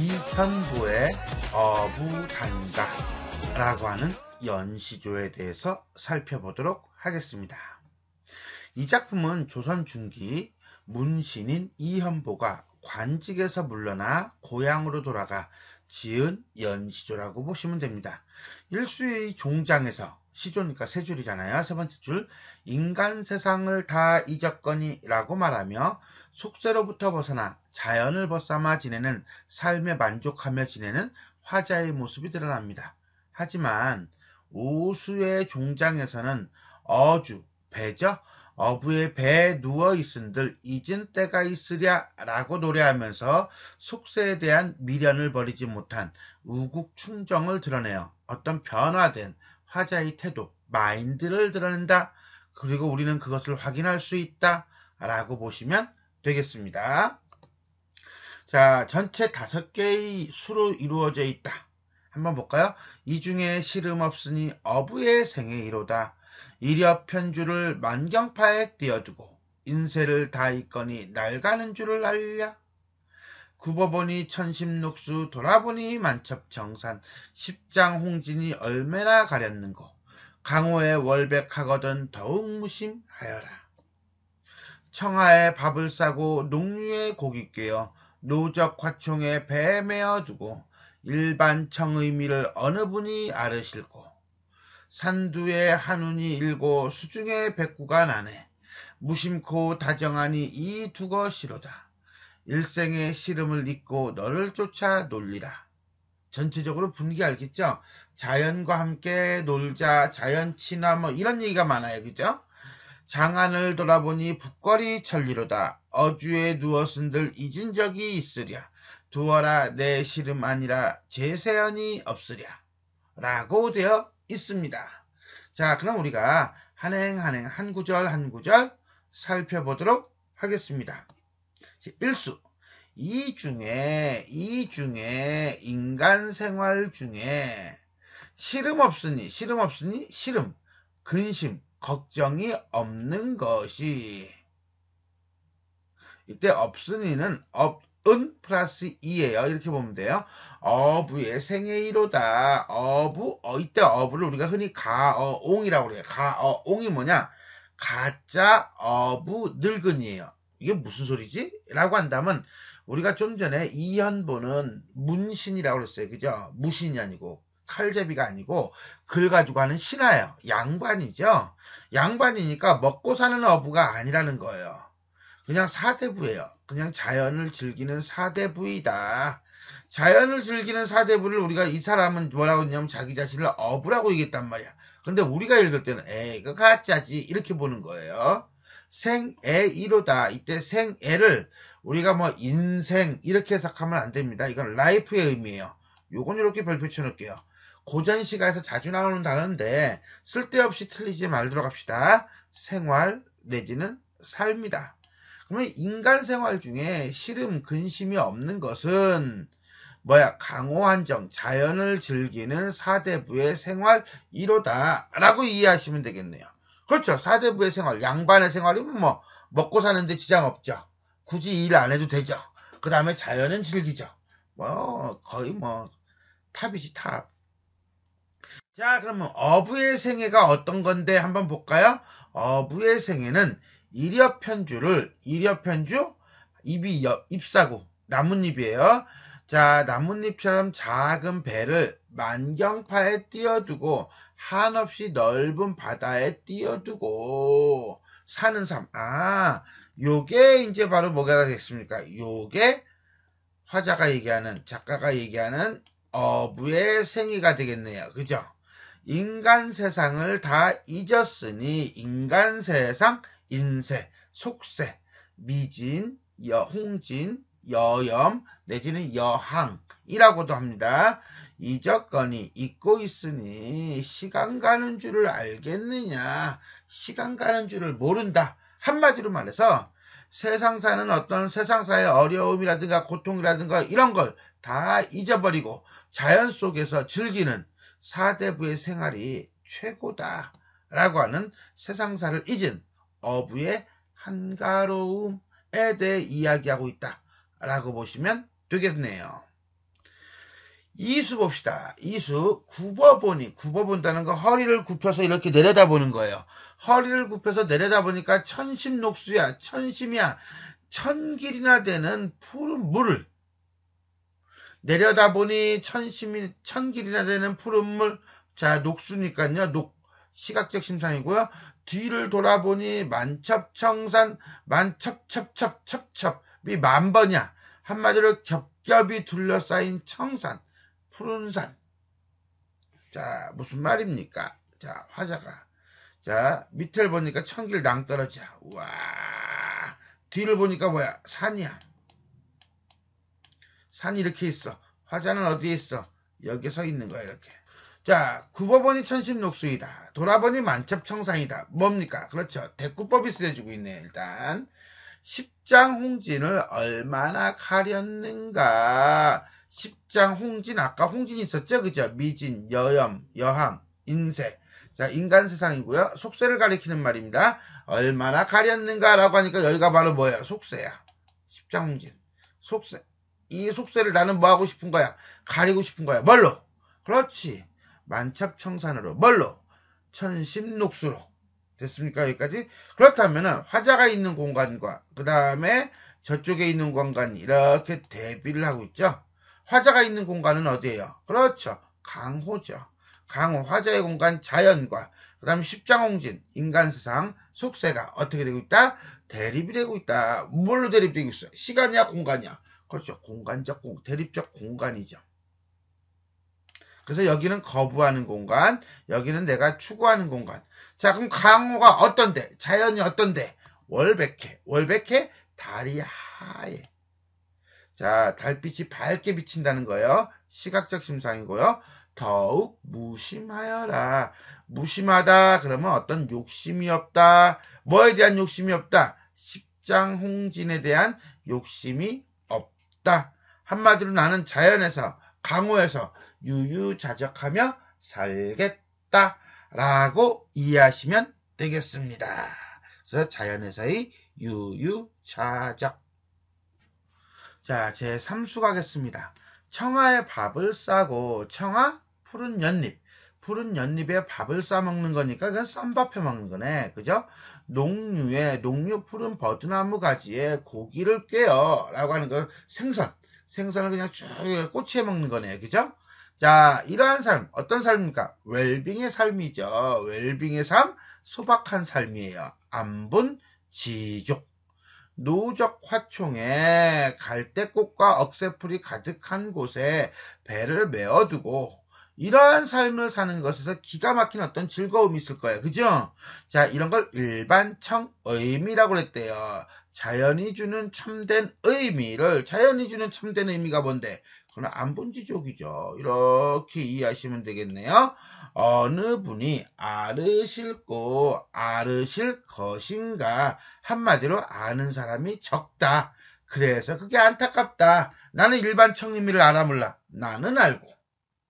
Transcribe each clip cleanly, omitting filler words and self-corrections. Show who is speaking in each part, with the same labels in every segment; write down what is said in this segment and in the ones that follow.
Speaker 1: 이현보의 어부단가라고 하는 연시조에 대해서 살펴보도록 하겠습니다. 이 작품은 조선 중기 문신인 이현보가 관직에서 물러나 고향으로 돌아가 지은 연시조라고 보시면 됩니다. 일수의 종장에서, 시조니까 세 줄이잖아요. 세 번째 줄, 인간 세상을 다 잊었거니 라고 말하며 속세로부터 벗어나 자연을 벗삼아 지내는 삶에 만족하며 지내는 화자의 모습이 드러납니다. 하지만 오수의 종장에서는 어주, 배죠. 어부의 배에 누워있은들 잊은 때가 있으랴 라고 노래하면서 속세에 대한 미련을 버리지 못한 우국충정을 드러내어 어떤 변화된 화자의 태도, 마인드를 드러낸다. 그리고 우리는 그것을 확인할 수 있다 라고 보시면 되겠습니다. 자, 전체 5개의 수로 이루어져 있다. 한번 볼까요? 이 중에 시름 없으니 어부의 생에 이로다. 이력 편주를 만경파에 띄어두고 인세를 다 잊거니 날가는 줄을 알랴. 굽어보니 천심녹수 돌아보니 만첩정산 십장 홍진이 얼마나 가렸는고 강호에 월백하거든 더욱 무심하여라. 청하에 밥을 싸고 농류에 고기 꿰어 노적 화총에 배에 메어두고 일반 청의미를 어느 분이 아르실고 산두에 한운이 일고 수중에 백구가 나네 무심코 다정하니 이 두것이로다. 일생의 시름을 잊고 너를 쫓아 놀리라. 전체적으로 분위기 알겠죠? 자연과 함께 놀자, 자연 친화 뭐 이런 얘기가 많아요. 그죠? 장안을 돌아보니 북거리 천리로다. 어주에 누웠은들 잊은 적이 있으랴. 두어라 내 시름 아니라 제세연이 없으랴. 라고 되어 있습니다. 자, 그럼 우리가 한행 한 구절 한 구절 살펴보도록 하겠습니다. 일수, 이 중에 인간 생활 중에 시름 없으니 시름, 근심, 걱정이 없는 것이, 이때 없으니는 은 플러스 이에요. 이렇게 보면 돼요. 어부의 생애이로다. 이때 어부를 우리가 흔히 가어옹이라고 그래요. 가어옹이 뭐냐? 가짜 어부 늙은이에요. 이게 무슨 소리지? 라고 한다면 우리가 좀 전에 이현보는 문신이라고 그랬어요. 그죠? 무신이 아니고 칼제비가 아니고 글 가지고 하는 신하예요. 양반이죠. 양반이니까 먹고 사는 어부가 아니라는 거예요. 그냥 사대부예요. 그냥 자연을 즐기는 사대부이다. 자연을 즐기는 사대부를 우리가 이 사람은 뭐라고 했냐면 자기 자신을 어부라고 얘기했단 말이야. 근데 우리가 읽을 때는 에이 그 가짜지 이렇게 보는 거예요. 생애이로다. 이때 생애를 우리가 뭐 인생 이렇게 해석하면 안 됩니다. 이건 라이프의 의미예요. 요건 이렇게 별표 쳐놓을게요. 고전시가에서 자주 나오는 단어인데 쓸데없이 틀리지 말도록 합시다. 생활 내지는 삶이다. 그러면 인간 생활 중에 시름, 근심이 없는 것은 강호한정, 자연을 즐기는 사대부의 생활 1호다 라고 이해하시면 되겠네요. 그렇죠. 사대부의 생활, 양반의 생활이면 먹고 사는데 지장 없죠. 굳이 일 안 해도 되죠. 그 다음에 자연은 즐기죠. 거의 탑이지 탑. 자, 그러면 어부의 생애가 어떤 건데 한번 볼까요? 어부의 생애는 이력편주, 잎사구, 나뭇잎이에요. 자, 나뭇잎처럼 작은 배를 만경파에 띄어두고 한없이 넓은 바다에 띄어두고 사는 삶. 요게 이제 바로 뭐가 되겠습니까? 요게 화자가 얘기하는, 작가가 얘기하는 어부의 생애가 되겠네요. 그죠? 인간 세상을 다 잊었으니 인간 세상, 인세, 속세, 미진, 홍진, 여염 내지는 여항이라고도 합니다. 잊었거니 잊고 있으니 시간 가는 줄을 알겠느냐. 시간 가는 줄을 모른다. 한마디로 말해서 세상사는 어떤 세상사의 어려움이라든가 고통이라든가 이런 걸 다 잊어버리고 자연 속에서 즐기는 사대부의 생활이 최고다 라고 하는 세상사를 잊은 어부의 한가로움에 대해 이야기하고 있다 라고 보시면 되겠네요. 이수 봅시다. 이수 굽어보니, 굽어본다는 거 허리를 굽혀서 이렇게 내려다보는 거예요. 허리를 굽혀서 내려다보니까 천심녹수야. 천심이야. 천길이나 되는 푸른 물을 내려다보니 천길이나 되는 푸른 물. 자, 녹수니까요. 시각적 심상이고요. 뒤를 돌아보니 만첩청산, 만첩첩첩첩첩이 만번이야. 한마디로 겹겹이 둘러싸인 청산, 푸른 산. 자, 무슨 말입니까? 자, 화자가. 자, 밑을 보니까 천길 낭떠러지야. 우와. 뒤를 보니까 뭐야? 산이야. 산이 이렇게 있어. 화자는 어디에 있어? 여기 서 있는 거야, 이렇게. 자, 굽어보니 천심녹수이다. 돌아보니 만첩청산이다. 뭡니까? 그렇죠. 대꾸법이 쓰여지고 있네, 일단. 십장홍진을 얼마나 가렸는가. 십장홍진, 아까 홍진이 있었죠? 그죠? 미진, 여염, 여항, 인세. 자, 인간 세상이고요. 속세를 가리키는 말입니다. 얼마나 가렸는가라고 하니까 여기가 바로 뭐예요? 속세야. 십장홍진. 속세. 이 속세를 나는 뭐 하고 싶은 거야? 가리고 싶은 거야. 뭘로? 그렇지. 만첩청산으로. 뭘로? 천심녹수로. 됐습니까? 여기까지? 그렇다면 화자가 있는 공간과 그 다음에 저쪽에 있는 공간이 이렇게 대비를 하고 있죠. 화자가 있는 공간은 어디예요? 그렇죠. 강호죠. 강호, 화자의 공간 자연과 그 다음에 십장홍진, 인간세상, 속세가 어떻게 되고 있다? 대립이 되고 있다. 뭘로 대립되고 있어? 시간이야? 공간이야? 그렇죠. 대립적 공간이죠. 그래서 여기는 거부하는 공간, 여기는 내가 추구하는 공간. 자, 그럼 강호가 어떤데? 자연이 어떤데? 월백해. 월백해? 달이 하얘. 자, 달빛이 밝게 비친다는 거예요. 시각적 심상이고요. 더욱 무심하여라. 무심하다 그러면 어떤 욕심이 없다. 뭐에 대한 욕심이 없다? 십장홍진에 대한 욕심이 없다. 한마디로 나는 자연에서, 강호에서 유유자적하며 살겠다 라고 이해하시면 되겠습니다. 그래서 자연에서의 유유자적. 자, 제 3수 가겠습니다. 청아에 밥을 싸고, 청아 푸른 연잎. 푸른 연잎에 밥을 싸 먹는 거니까 그냥 쌈밥 해 먹는 거네. 그죠? 녹류 푸른 버드나무 가지에 고기를 꿰어 라고 하는 건 생선을 그냥 쭉 꼬치해 먹는 거네. 그죠? 자, 이러한 삶, 어떤 삶입니까? 웰빙의 삶이죠. 웰빙의 삶, 소박한 삶이에요. 안분지족. 노적 화총에 갈대꽃과 억새풀이 가득한 곳에 배를 메어두고 이러한 삶을 사는 것에서 기가 막힌 어떤 즐거움이 있을 거예요. 그죠? 자, 이런 걸 일반청의미라고 그랬대요. 자연이 주는 참된 의미가 뭔데? 그건 안분지족이죠. 이렇게 이해하시면 되겠네요. 어느 분이 알을 싣고 알으실 것인가. 한마디로 아는 사람이 적다. 그래서 그게 안타깝다. 나는 일반청의미를 알아 몰라. 나는 알고.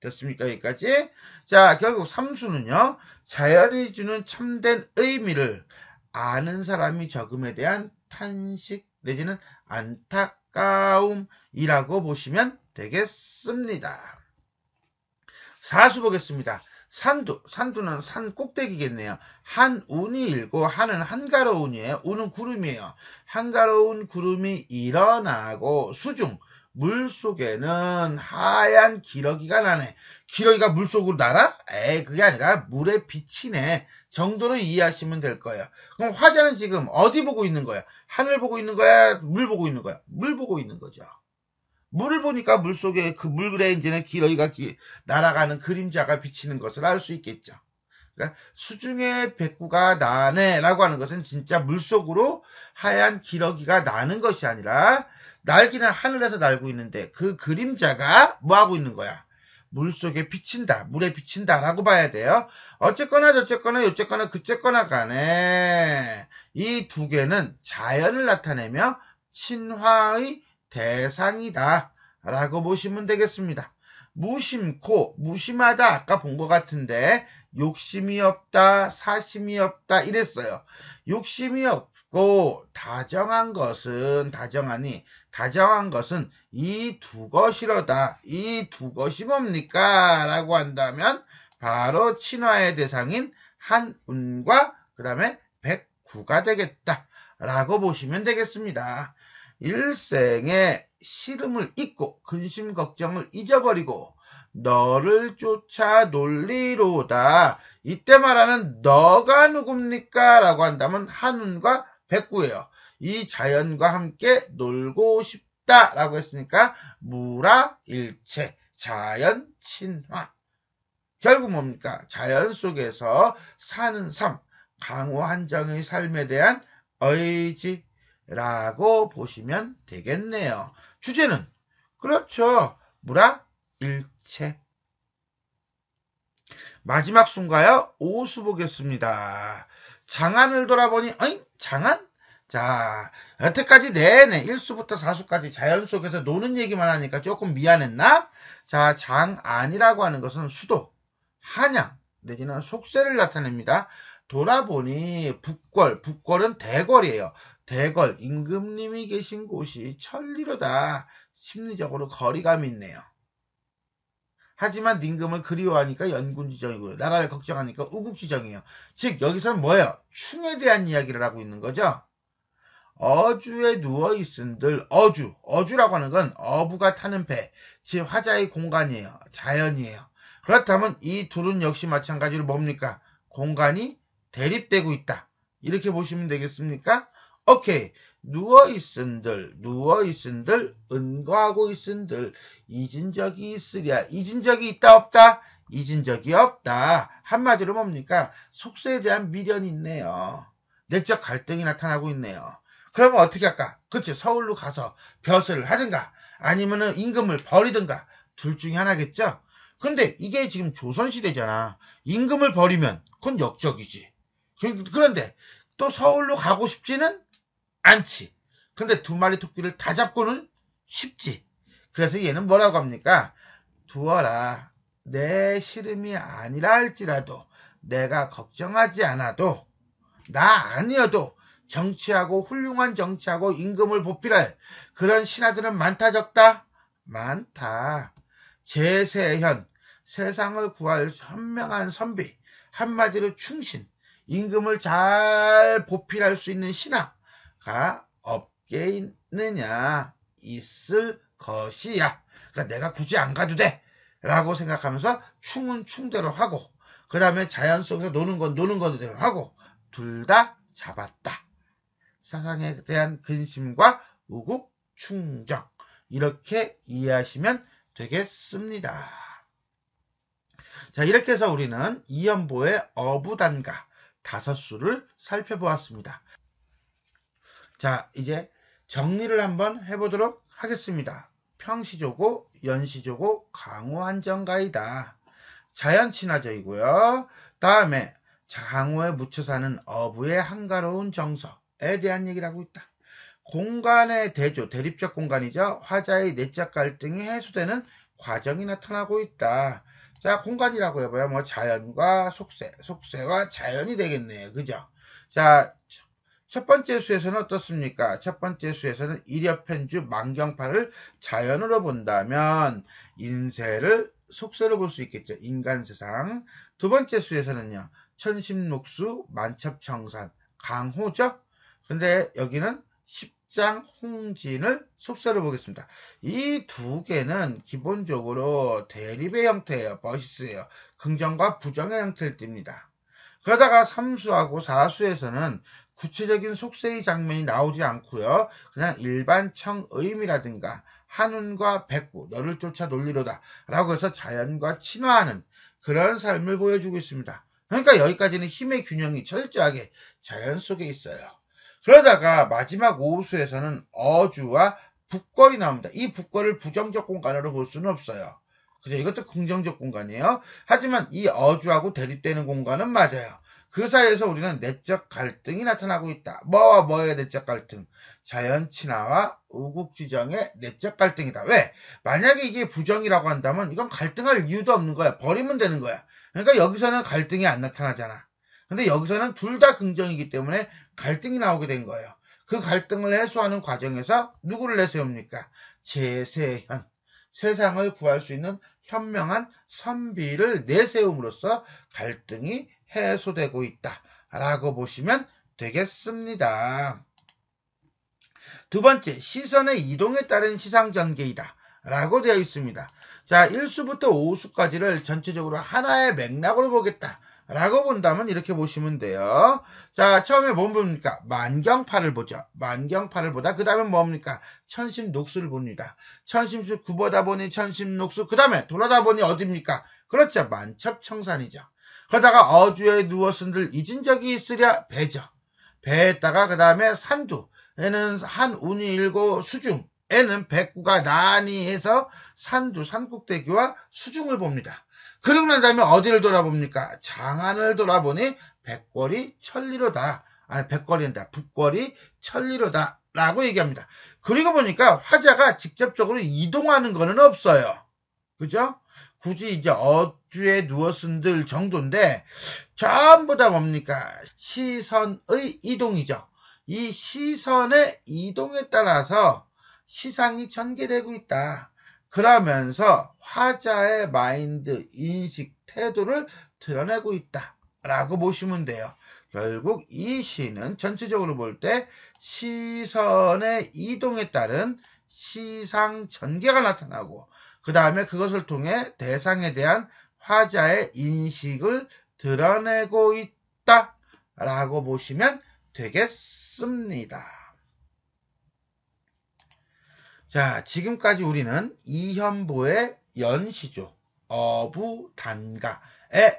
Speaker 1: 됐습니까? 여기까지. 자, 결국 삼수는요. 자연이 주는 참된 의미를 아는 사람이 적음에 대한 탄식 내지는 안타까움이라고 보시면 되겠습니다. 사수 보겠습니다. 산두는 산 꼭대기겠네요. 한운이 일고 한은 한가로운이에요. 운은 구름이에요. 한가로운 구름이 일어나고 수중 물속에는 하얀 기러기가 나네. 기러기가 물속으로 날아? 에이, 그게 아니라 물에 비치네 정도로 이해하시면 될 거예요. 그럼 화자는 지금 어디 보고 있는 거야? 하늘 보고 있는 거야? 물 보고 있는 거야? 물 보고 있는 거죠. 물을 보니까 물속에 그 물에 이제는 기러기가 날아가는 그림자가 비치는 것을 알 수 있겠죠. 그러니까 수중에 백구가 나네 라고 하는 것은 진짜 물속으로 하얀 기러기가 나는 것이 아니라 날기는 하늘에서 날고 있는데 그 그림자가 뭐 하고 있는 거야? 물속에 비친다, 물에 비친다 라고 봐야 돼요. 어쨌거나 저쨌거나 요쨌거나 그쨌거나 간에 이 두 개는 자연을 나타내며 친화의 대상이다 라고 보시면 되겠습니다. 무심코, 무심하다 아까 본 것 같은데 욕심이 없다, 사심이 없다 이랬어요. 욕심이 다정한 것은 이 두 것이로다. 이 두 것이 뭡니까? 라고 한다면 바로 친화의 대상인 한운과 그 다음에 백구가 되겠다. 라고 보시면 되겠습니다. 일생에 시름을 잊고 근심 걱정을 잊어버리고 너를 쫓아 놀리로다. 이때 말하는 너가 누굽니까? 라고 한다면 한운과 백구예요. 이 자연과 함께 놀고 싶다 라고 했으니까 무라일체, 자연 친화. 결국 뭡니까? 자연 속에서 사는 삶, 강호 한정의 삶에 대한 의지라고 보시면 되겠네요. 주제는 그렇죠. 무라일체. 마지막 순가요. 오수 보겠습니다. 장안을 돌아보니 장안? 자, 여태까지 내내 1수부터 4수까지 자연 속에서 노는 얘기만 하니까 조금 미안했나? 자, 장안이라고 하는 것은 수도, 한양, 내지는 속세를 나타냅니다. 돌아보니 북궐은 대궐이에요. 대궐, 임금님이 계신 곳이 천리로다. 심리적으로 거리감이 있네요. 하지만 임금을 그리워하니까 연군지정이고요. 나라를 걱정하니까 우국지정이에요. 즉 여기서는 뭐예요? 충에 대한 이야기를 하고 있는 거죠. 어주에 누워있은들, 어주라고 하는 건 어부가 타는 배, 즉 화자의 공간이에요. 자연이에요. 그렇다면 이 둘은 역시 마찬가지로 뭡니까? 공간이 대립되고 있다. 이렇게 보시면 되겠습니까? 오케이. 누워있은들, 은거하고 있은들, 잊은 적이 있으랴. 잊은 적이 있다, 없다? 잊은 적이 없다. 한마디로 뭡니까? 속세에 대한 미련이 있네요. 내적 갈등이 나타나고 있네요. 그러면 어떻게 할까? 그치, 서울로 가서 벼슬을 하든가, 아니면은 임금을 버리든가, 둘 중에 하나겠죠? 근데 이게 지금 조선시대잖아. 임금을 버리면, 그건 역적이지. 그런데, 또 서울로 가고 싶지는 않지. 근데 두 마리 토끼를 다 잡고는 쉽지. 그래서 얘는 뭐라고 합니까? 두어라. 내 시름이 아니라 할지라도 내가 걱정하지 않아도 나 아니어도 정치하고 훌륭한 정치하고 임금을 보필할 그런 신하들은 많다 적다? 많다. 제세현, 세상을 구할 현명한 선비, 한마디로 충신, 임금을 잘 보필할 수 있는 신하가 없게 있느냐? 있을 것이야. 그러니까 내가 굳이 안 가도 돼 라고 생각하면서 충은 충대로 하고, 그 다음에 자연 속에서 노는 건 노는 거대로 하고, 둘 다 잡았다. 사상에 대한 근심과 우국, 충정, 이렇게 이해하시면 되겠습니다. 자, 이렇게 해서 우리는 이연보의 어부단가 5수를 살펴보았습니다. 자, 이제 정리를 한번 해보도록 하겠습니다. 평시조고, 연시조고, 강호한정가이다. 자연친화적이고요. 다음에 강호에 묻혀 사는 어부의 한가로운 정서에 대한 얘기를 하고 있다. 공간의 대조, 대립적 공간이죠. 화자의 내적 갈등이 해소되는 과정이 나타나고 있다. 자, 공간이라고 해봐야 뭐 자연과 속세와 자연이 되겠네요. 그죠? 자, 첫 번째 수에서는 어떻습니까? 첫 번째 수에서는 일엽현주 만경파를 자연으로 본다면 인세를 속세로 볼 수 있겠죠. 인간세상. 두 번째 수에서는요. 천심록수 만첩청산 강호죠. 근데 여기는 십장 홍진을 속세로 보겠습니다. 이 두 개는 기본적으로 대립의 형태예요. 버시스예요. 긍정과 부정의 형태를 띱니다. 그러다가 3수하고 4수에서는 구체적인 속세의 장면이 나오지 않고요. 그냥 일반 청의미라든가 한운과 백구, 너를 쫓아 놀리로다 라고 해서 자연과 친화하는 그런 삶을 보여주고 있습니다. 그러니까 여기까지는 힘의 균형이 철저하게 자연 속에 있어요. 그러다가 마지막 5수에서는 어주와 북궐이 나옵니다. 이 북궐을 부정적 공간으로 볼 수는 없어요. 그죠? 이것도 긍정적 공간이에요. 하지만 이 어주하고 대립되는 공간은 맞아요. 그 사이에서 우리는 내적 갈등이 나타나고 있다. 뭐와 뭐의 내적 갈등? 자연 친화와 우국지정의 내적 갈등이다. 왜? 만약에 이게 부정이라고 한다면 이건 갈등할 이유도 없는 거야. 버리면 되는 거야. 그러니까 여기서는 갈등이 안 나타나잖아. 근데 여기서는 둘 다 긍정이기 때문에 갈등이 나오게 된 거예요. 그 갈등을 해소하는 과정에서 누구를 내세웁니까? 제세현, 세상을 구할 수 있는 현명한 선비를 내세움으로써 갈등이 해소되고 있다라고 보시면 되겠습니다. 두 번째, 시선의 이동에 따른 시상전개이다 라고 되어 있습니다. 자, 1수부터 5수까지를 전체적으로 하나의 맥락으로 보겠다 라고 본다면 이렇게 보시면 돼요. 자, 처음에 뭐 봅니까? 만경파를 보죠. 만경파를 보다 그 다음에 뭡니까? 천심녹수를 봅니다. 천심수 구보다 보니 천심녹수, 그 다음에 돌아다 보니 어딥니까? 그렇죠. 만첩청산이죠. 그러다가 어주에 누워쓴들 잊은 적이 있으랴 배죠. 배에다가 그 다음에 산두, 에는 한운이 일고 수중, 에는 백구가 나니 해서 산두, 산꼭대기와 수중을 봅니다. 그리고 난 다음에 어디를 돌아봅니까? 장안을 돌아보니 백궐이 천리로다. 아니, 백궐이란다. 북궐이 천리로다. 라고 얘기합니다. 그리고 보니까 화자가 직접적으로 이동하는 거는 없어요. 그죠? 굳이 이제 어주에 누워쓴들 정도인데, 전부 다 뭡니까? 시선의 이동이죠. 이 시선의 이동에 따라서 시상이 전개되고 있다. 그러면서 화자의 마인드, 인식, 태도를 드러내고 있다 라고 보시면 돼요. 결국 이 시는 전체적으로 볼 때 시선의 이동에 따른 시상 전개가 나타나고, 그 다음에 그것을 통해 대상에 대한 화자의 인식을 드러내고 있다 라고 보시면 되겠습니다. 자, 지금까지 우리는 이현보의 연시조, 어부단가에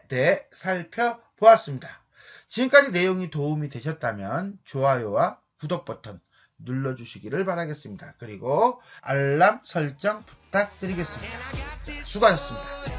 Speaker 1: 대해 살펴보았습니다. 지금까지 내용이 도움이 되셨다면 좋아요와 구독 버튼 눌러주시기를 바라겠습니다. 그리고 알람 설정 부탁드리겠습니다. 수고하셨습니다.